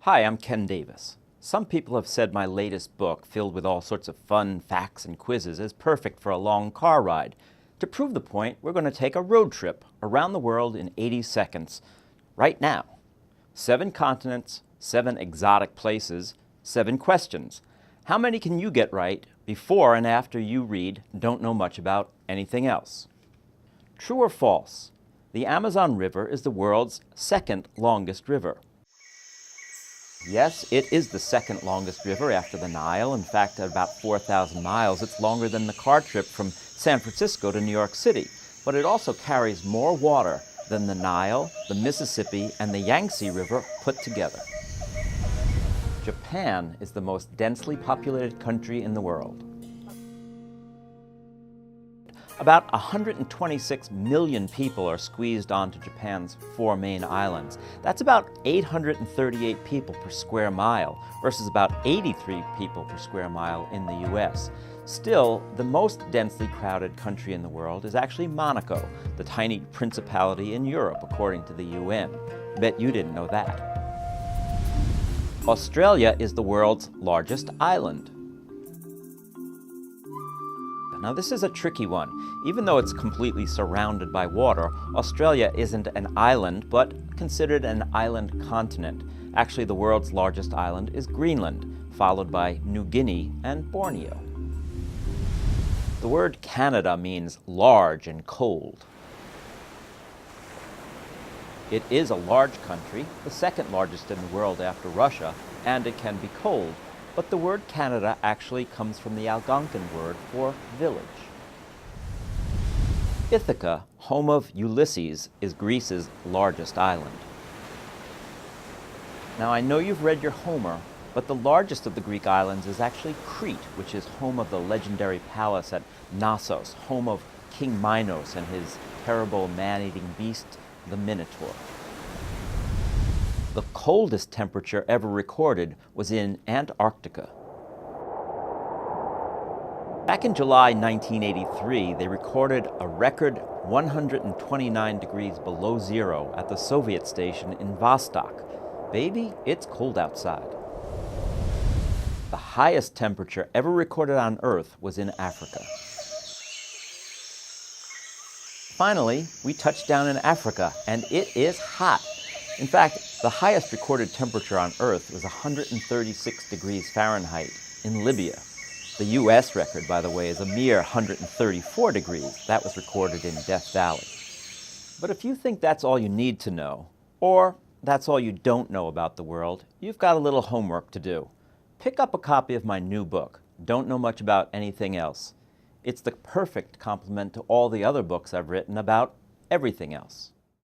Hi, I'm Ken Davis. Some people have said my latest book, filled with all sorts of fun facts and quizzes, is perfect for a long car ride. To prove the point, we're going to take a road trip around the world in 80 seconds, right now. 7 continents, 7 exotic places, 7 questions. How many can you get right before and after you read Don't Know Much About Anything Else? True or false? The Amazon River is the world's second longest river. Yes, it is the second longest river after the Nile. In fact, at about 4,000 miles, it's longer than the car trip from San Francisco to New York City. But it also carries more water than the Nile, the Mississippi, and the Yangtze River put together. Japan is the most densely populated country in the world. About 126 million people are squeezed onto Japan's 4 main islands. That's about 838 people per square mile versus about 83 people per square mile in the US. Still, the most densely crowded country in the world is actually Monaco, the tiny principality in Europe, according to the UN. Bet you didn't know that. Australia is the world's largest island. Now this is a tricky one. Even though it's completely surrounded by water, Australia isn't an island, but considered an island continent. Actually, the world's largest island is Greenland, followed by New Guinea and Borneo. The word Canada means large and cold. It is a large country, the second largest in the world after Russia, and it can be cold. But the word Canada actually comes from the Algonquin word for village. Ithaca, home of Ulysses, is Greece's largest island. Now I know you've read your Homer, but the largest of the Greek islands is actually Crete, which is home of the legendary palace at Knossos, home of King Minos and his terrible man-eating beast, the Minotaur. The coldest temperature ever recorded was in Antarctica. Back in July 1983, they recorded a record 129 degrees below zero at the Soviet station in Vostok. Baby, it's cold outside. The highest temperature ever recorded on Earth was in Africa. Finally, we touched down in Africa, and it is hot. In fact, the highest recorded temperature on Earth was 136 degrees Fahrenheit in Libya. The US record, by the way, is a mere 134 degrees. That was recorded in Death Valley. But if you think that's all you need to know, or that's all you don't know about the world, you've got a little homework to do. Pick up a copy of my new book, Don't Know Much About Anything Else. It's the perfect complement to all the other books I've written about everything else.